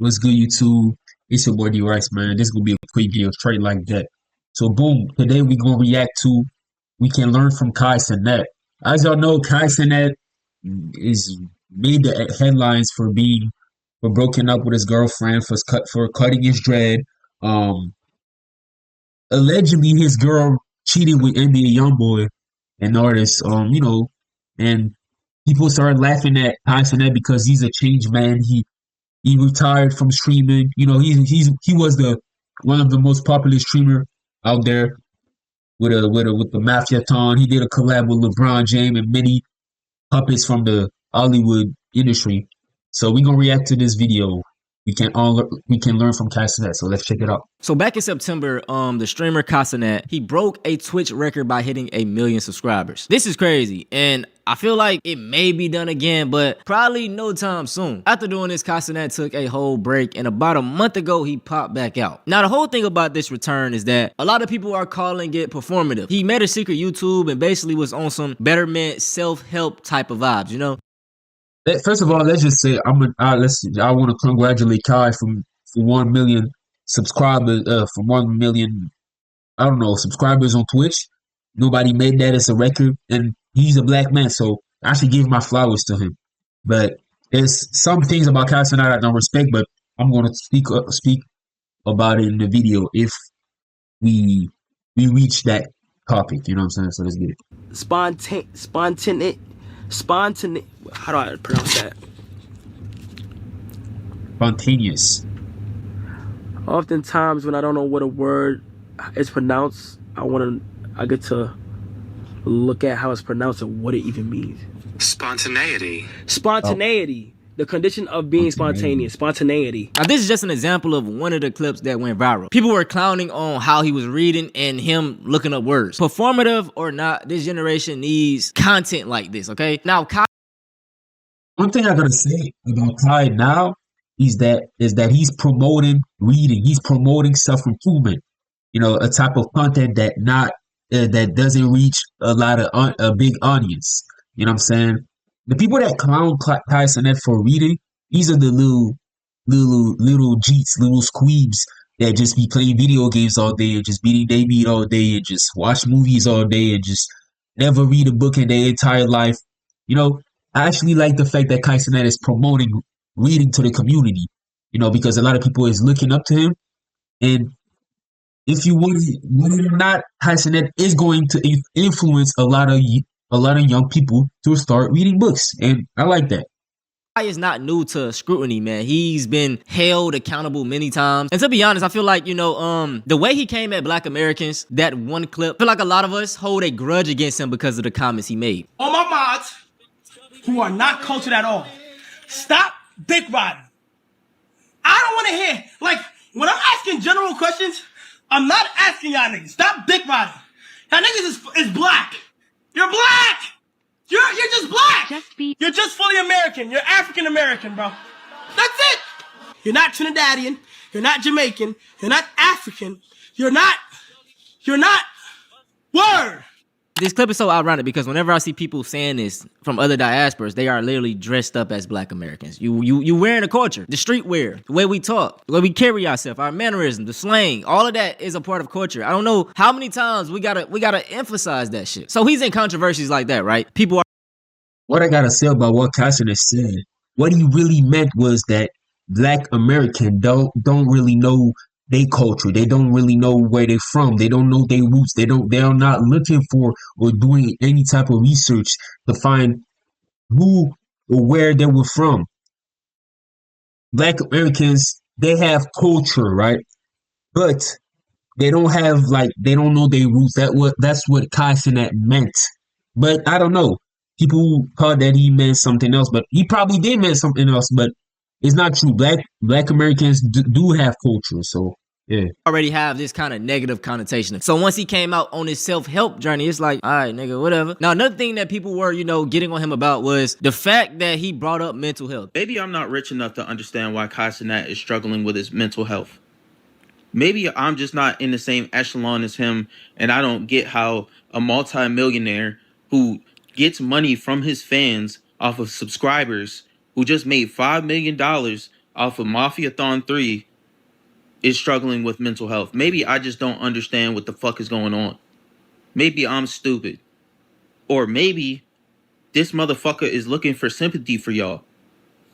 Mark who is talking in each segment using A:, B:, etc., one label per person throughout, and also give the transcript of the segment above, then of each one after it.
A: What's good, YouTube? It's your boy D Rice, man. This is gonna be a quick video straight like that. So, boom. Today we gonna react to "We Can Learn from Kai Cenat." As y'all know, Kai Cenat is made the headlines for broken up with his girlfriend for cutting his dread. Um, Allegedly his girl cheated with NBA YoungBoy, an artist. And people started laughing at Kai Cenat because he's a changed man. He retired from streaming. He was the one of the most popular streamer out there with the Mafia-ton. He did a collab with LeBron James and many puppets from the Hollywood industry. So we're gonna react to this video. We can learn from Cassinet. So let's check it out.
B: So back in September, the streamer Cenat, he broke a Twitch record by hitting 1 million subscribers. This is crazy, and I feel like it may be done again, but probably no time soon. After doing this, Cenat took a whole break, and about a month ago, he popped back out. Now, the whole thing about this return is that a lot of people are calling it performative. He made a secret YouTube and basically was on some betterment, self-help type of vibes, you know?
A: First of all, let's just say I want to congratulate Kai for 1 million subscribers. For 1 million, I don't know, subscribers on Twitch. Nobody made that as a record, and he's a black man, so I should give my flowers to him. But there's some things about Kai Cenat I don't respect, but I'm going to speak about it in the video if we reach that topic. You know what I'm saying? So let's get it.
C: Spontaneous. How do I pronounce that?
A: Spontaneous.
C: Oftentimes, when I don't know what a word is pronounced, I get to look at how it's pronounced and what it even means.
D: Spontaneity.
C: Spontaneity. The condition of being spontaneous. Spontaneity.
B: Now, this is just an example of one of the clips that went viral. People were clowning on how he was reading and him looking up words. Performative or not, this generation needs content like this, okay? Now,
A: One thing I gotta say about Kai now is that he's promoting reading. He's promoting self-improvement. A type of content that doesn't reach a big audience. You know what I'm saying? The people that clown Kai Cenat for reading, these are the little jeets, little squeebs that just be playing video games all day and just beating their meat all day and just watch movies all day and just never read a book in their entire life. I actually like the fact that Kai Cenat is promoting reading to the community, because a lot of people is looking up to him. And if you want it or not, Kai Cenat is going to influence a lot of young people to start reading books, and I like that.
B: Kai is not new to scrutiny, man. He's been held accountable many times. And to be honest, I feel like, the way he came at Black Americans, that one clip, I feel like a lot of us hold a grudge against him because of the comments he made.
E: All my mods who are not cultured at all, stop dick riding. I don't want to hear, like, when I'm asking general questions, I'm not asking y'all niggas. Stop dick riding. Y'all niggas is black. You're black. You're just black. You're just fully American. You're African American, bro. That's it. You're not Trinidadian. You're not Jamaican. You're not African. You're not. Word.
B: This clip is so ironic because whenever I see people saying this from other diasporas, they are literally dressed up as Black Americans. You wearing the culture, the streetwear, the way we talk, the way we carry ourselves, our mannerism, the slang, all of that is a part of culture. I don't know how many times we gotta emphasize that shit. So he's in controversies like that, right? People are.
A: What I gotta say about what Cassidy said, what he really meant was that Black American don't really know their culture. They don't really know where they're from. They don't know their roots. They are not looking for or doing any type of research to find who or where they were from. Black Americans, they have culture, right? But they don't know their roots. That's what Kai Cenat meant. But I don't know. People thought that he meant something else, but he probably did mean something else, but it's not true. Black Americans do have culture, so yeah.
B: Already have this kind of negative connotation. So once he came out on his self-help journey, it's like, all right, nigga, whatever. Now, another thing that people were, getting on him about was the fact that he brought up mental health.
F: Maybe I'm not rich enough to understand why Cenat is struggling with his mental health. Maybe I'm just not in the same echelon as him, and I don't get how a multi-millionaire who gets money from his fans off of subscribers who just made $5 million off of Mafiathon 3 is struggling with mental health. Maybe I just don't understand what the fuck is going on. Maybe I'm stupid. Or maybe this motherfucker is looking for sympathy for y'all.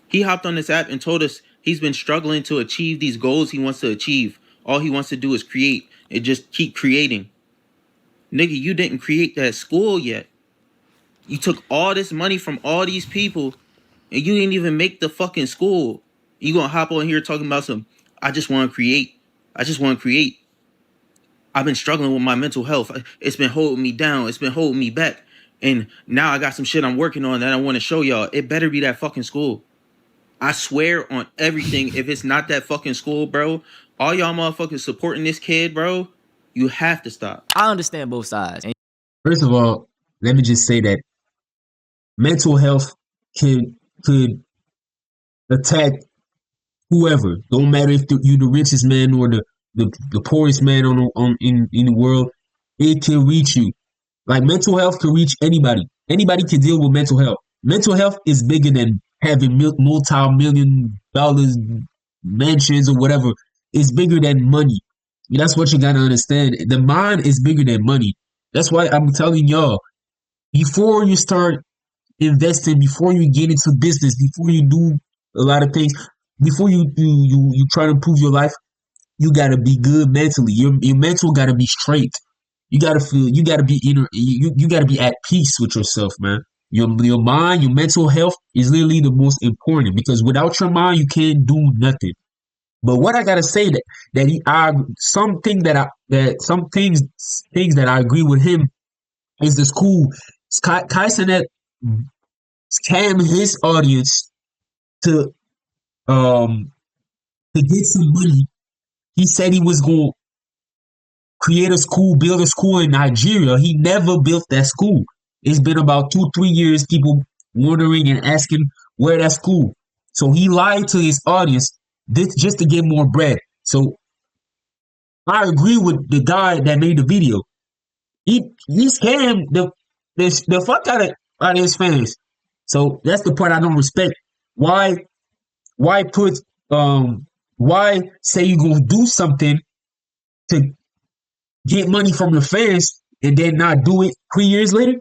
F: He hopped on this app and told us he's been struggling to achieve these goals he wants to achieve. All he wants to do is create and just keep creating. Nigga, you didn't create that school yet. You took all this money from all these people and you didn't even make the fucking school. You gonna hop on here talking about some, I just want to create. I just want to create. I've been struggling with my mental health. It's been holding me down. It's been holding me back. And now I got some shit I'm working on that I want to show y'all. It better be that fucking school. I swear on everything, if it's not that fucking school, bro, all y'all motherfuckers supporting this kid, bro, you have to stop.
B: I understand both sides.
A: First of all, let me just say that mental health could attack whoever. Don't matter if you the richest man or the poorest man in the world. It can reach you. Like mental health can reach anybody. Anybody can deal with mental health. Mental health is bigger than having multi-million dollars mansions or whatever. It's bigger than money. That's what you gotta understand. The mind is bigger than money. That's why I'm telling y'all, before you start investing, before you get into business, before you do a lot of things, before you try to improve your life, you gotta be good mentally. Your mental gotta be straight. You gotta feel. You gotta be inner. You gotta be at peace with yourself, man. Your mind, your mental health is literally the most important because without your mind, you can't do nothing. But what I gotta say some things that I agree with him is the school. Kai Cenat scam his audience to um to get some money. He said he was going to create a school, build a school in Nigeria. He never built that school. It's been about 2-3 years, people wondering and asking where that school. So he lied to his audience just to get more bread. So I agree with the guy that made the video. He scammed the fuck out of his fans. So that's the part I don't respect. Why put why say you're gonna do something to get money from your fans and then not do it 3 years later?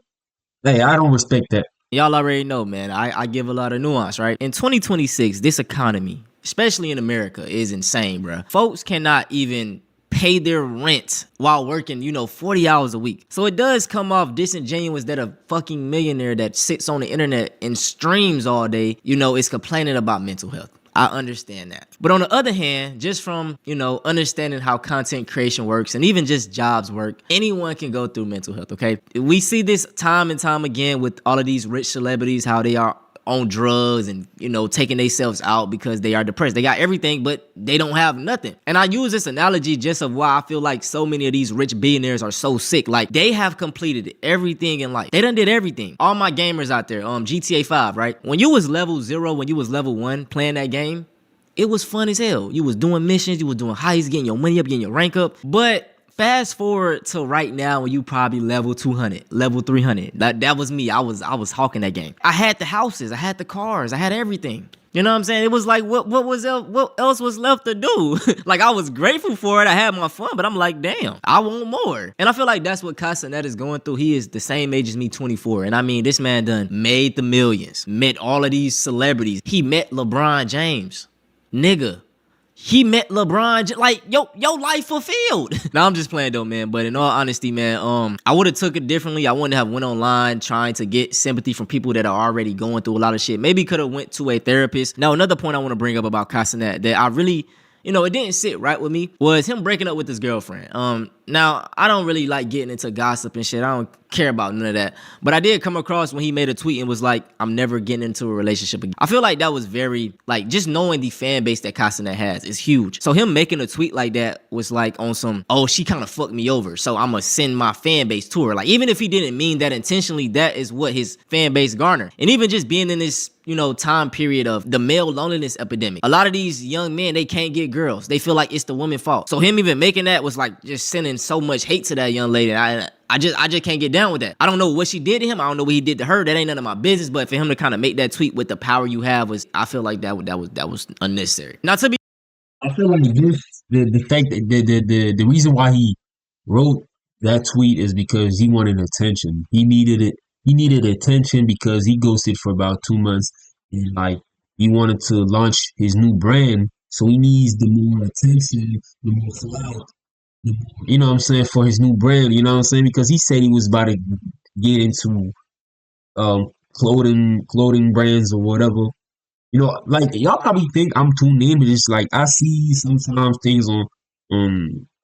A: Hey, I don't respect that.
B: Y'all already know, man. I give a lot of nuance, right? In 2026, this economy, especially in America, is insane, bro. Folks cannot even pay their rent while working, 40 hours a week. So it does come off disingenuous that a fucking millionaire that sits on the internet and streams all day, is complaining about mental health. I understand that. But on the other hand, just from, understanding how content creation works and even just jobs work, anyone can go through mental health, okay? We see this time and time again with all of these rich celebrities, how they are on drugs and, taking themselves out because they are depressed. They got everything, but they don't have nothing. And I use this analogy just of why I feel like so many of these rich billionaires are so sick. Like, they have completed everything in life. They done did everything. All my gamers out there, GTA 5, right? When you was level 0, when you was level 1 playing that game, it was fun as hell. You was doing missions, you was doing heists, getting your money up, getting your rank up. But fast forward to right now when you probably level 200, level 300. That was me. I was hawking that game. I had the houses, I had the cars, I had everything. You know what I'm saying? It was like, what else was left to do? Like, I was grateful for it. I had my fun, but I'm like, damn, I want more. And I feel like that's what Cenat is going through. He is the same age as me, 24. And I mean, this man done made the millions, met all of these celebrities. He met LeBron James. Nigga. He met LeBron, like, your life fulfilled. Now, I'm just playing though, man. But in all honesty, man, I would have took it differently. I wouldn't have went online trying to get sympathy from people that are already going through a lot of shit. Maybe could have went to a therapist. Now, another point I want to bring up about Cenat that I really, it didn't sit right with me was him breaking up with his girlfriend. Now, I don't really like getting into gossip and shit. I don't care about none of that. But I did come across when he made a tweet and was like, I'm never getting into a relationship again. I feel like that was very, like, just knowing the fan base that Cenat has is huge. So him making a tweet like that was like on some, oh, she kind of fucked me over, so I'm gonna send my fan base to her. Like, even if he didn't mean that intentionally, that is what his fan base garnered. And even just being in this, time period of the male loneliness epidemic, a lot of these young men, they can't get girls. They feel like it's the woman's fault. So him even making that was like just sending giving so much hate to that young lady. I just can't get down with that. I don't know what she did to him. I don't know what he did to her. That ain't none of my business. But for him to kind of make that tweet with the power you have I feel like that was unnecessary. Now to be
A: I feel like the fact that the reason why he wrote that tweet is because he wanted attention. He needed it. He needed attention because he ghosted for about 2 months, and like he wanted to launch his new brand, so he needs the more attention, the more clout. You know what I'm saying, for his new brand. You know what I'm saying, because he said he was about to get into clothing brands or whatever. You know, like y'all probably think I'm tuned in, but it's like I see sometimes things on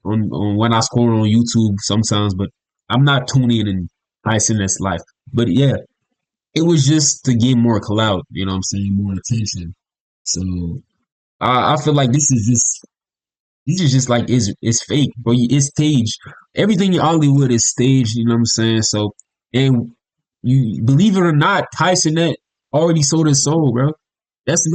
A: when I scroll on YouTube sometimes, but I'm not tuning in Tyson's life. But yeah, it was just to get more clout. You know what I'm saying, more attention. So I feel like this is just like it's fake, bro. It's staged. Everything in Hollywood is staged. You know what I'm saying? So, and you believe it or not, Tyson that already sold his soul, bro. That's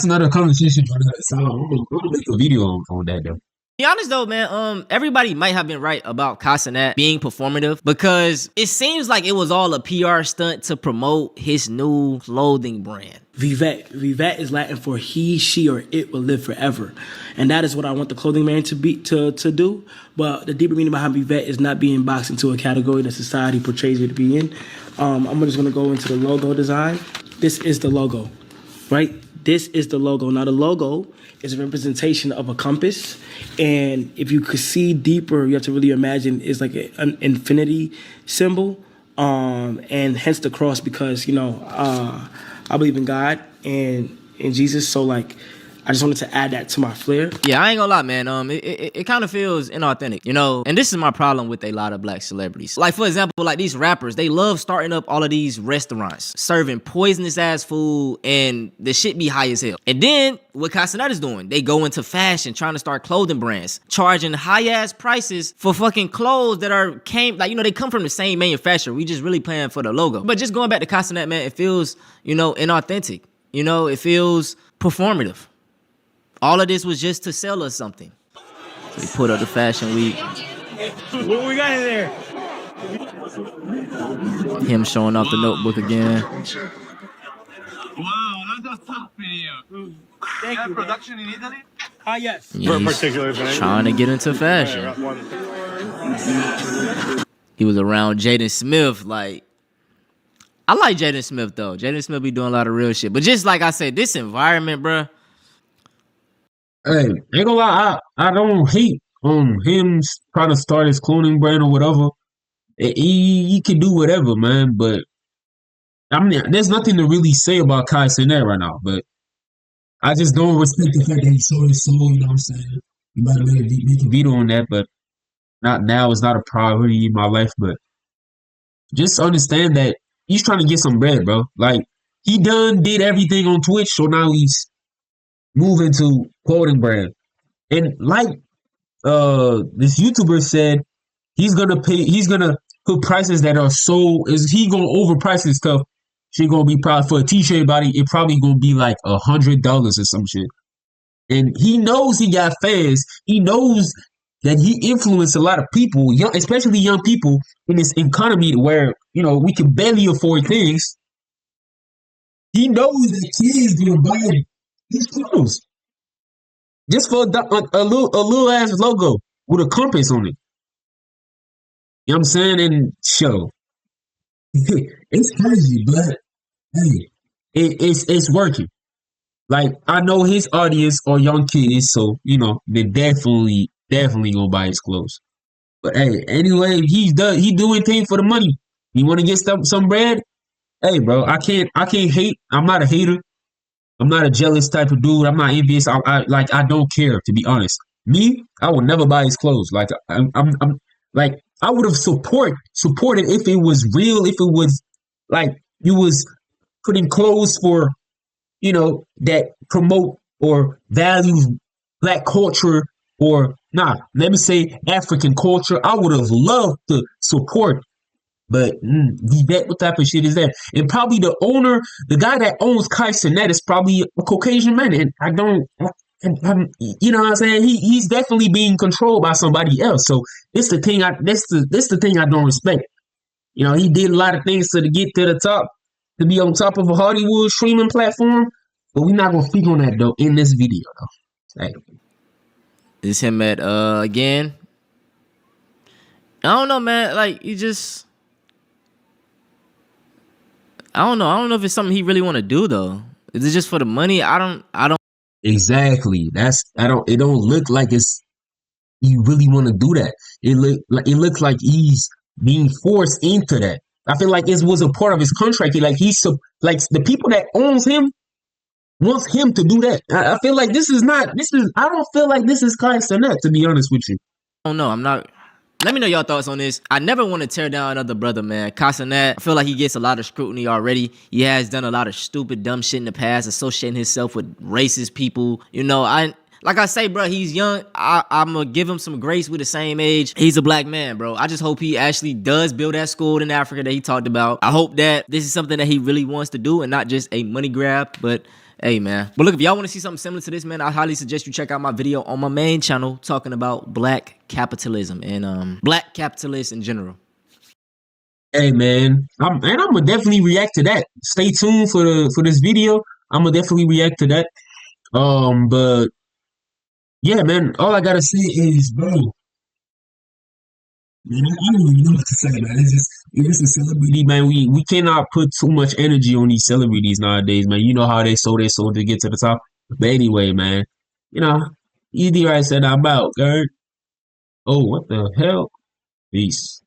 A: another conversation for another time. I'm gonna make a video on that though.
B: be honest though, man, everybody might have been right about Cenat being performative because it seems like it was all a PR stunt to promote his new clothing brand.
C: Vivet. Vivet is Latin for he, she, or it will live forever. And that is what I want the clothing man to do. But the deeper meaning behind Vivet is not being boxed into a category that society portrays it to be in. I'm just gonna go into the logo design. This is the logo, right? This is the logo. Now the logo is a representation of a compass. And if you could see deeper, you have to really imagine it's like an infinity symbol. And hence the cross because, I believe in God and in Jesus. So like, I just wanted to add that to my flair.
B: Yeah, I ain't gonna lie, man. It kind of feels inauthentic, And this is my problem with a lot of black celebrities. Like, for example, like these rappers, they love starting up all of these restaurants, serving poisonous ass food, and the shit be high as hell. And then what Cenat is doing, they go into fashion, trying to start clothing brands, charging high ass prices for fucking clothes that they come from the same manufacturer. We just really playing for the logo. But just going back to Cenat, man, it feels, inauthentic. It feels performative. All of this was just to sell us something. So he put up the Fashion Week.
E: What we got in there?
B: Him showing off the notebook again.
D: Wow, that's a top video.
E: Thank you.
D: Production in Italy?
E: Yes.
B: Yeah, he's trying to get into fashion. He was around Jaden Smith. Like, I like Jaden Smith, though. Jaden Smith be doing a lot of real shit. But just like I said, this environment, bruh.
A: Hey, ain't gonna lie, I don't hate on him trying to start his clothing brand or whatever. He can do whatever, man. But I mean, there's nothing to really say about Kai Cenat right now. But I just don't respect the fact that he sold his soul. You know what I'm saying? You might make a video on that, but not now. It's not a priority in my life. But just understand that he's trying to get some bread, bro. Like he did everything on Twitch, so now he's moving to clothing brand. And like this YouTuber said, he's gonna put prices that are he gonna overprice his stuff. She gonna be probably for a t-shirt body, it probably gonna be like $100 or some shit. And he knows he got fans. He knows that he influenced a lot of people, especially young people in this economy where, we can barely afford things. He knows that kids gonna buy these clothes just for a little ass logo with a compass on it. You know what I'm saying? And show it's crazy, but hey, it's working. Like I know his audience are young kids, so they're definitely gonna buy his clothes. But hey, anyway, he doing things for the money. You want to get some bread? Hey, bro, I can't hate. I'm not a hater. I'm not a jealous type of dude. I'm not envious. I don't care, to be honest. Me, I would never buy his clothes. Like I'm like I would have supported if it was real. If it was like you was putting clothes for that promote or values black culture or let me say African culture. I would have loved to support. But what type of shit is that? And probably the guy that owns Kai Cenat is probably a Caucasian man. And you know what I'm saying? He's definitely being controlled by somebody else. So this the thing this the thing I don't respect. You know, he did a lot of things to get to the top, to be on top of a Hollywood streaming platform. But we're not gonna speak on that though in this video though. Like,
B: This him at again. I don't know, man. Like he just, I don't know. I don't know if it's something he really want to do though. Is it just for the money? I don't.
A: exactly. It don't look like it's you really want to do that. It looks like he's being forced into that. I feel like it was a part of his contract. Like like the people that owns him wants him to do that. I feel like I don't feel like this is Kai Cenat, to be honest with you.
B: I don't know. I'm not. Let me know your thoughts on this. I never want to tear down another brother, man. Cenat, I feel like he gets a lot of scrutiny already. He has done a lot of stupid, dumb shit in the past, associating himself with racist people. You know, like I say, bro, he's young. I'm going to give him some grace. We're the same age. He's a black man, bro. I just hope he actually does build that school in Africa that he talked about. I hope that this is something that he really wants to do and not just a money grab. But hey, man. But look, if y'all want to see something similar to this, man, I highly suggest you check out my video on my main channel talking about black capitalism and black capitalists in general.
A: Hey man, I'm gonna definitely react to that. Stay tuned for this video. I'm gonna definitely react to that. But yeah, man, all I gotta say is, bro, man, I don't even know what to say, man. It's a celebrity, man. We cannot put too much energy on these celebrities nowadays, man. You know how they sold their soul to get to the top. But anyway, man, you know, ED right said I'm out, girl. Oh, what the hell? Peace.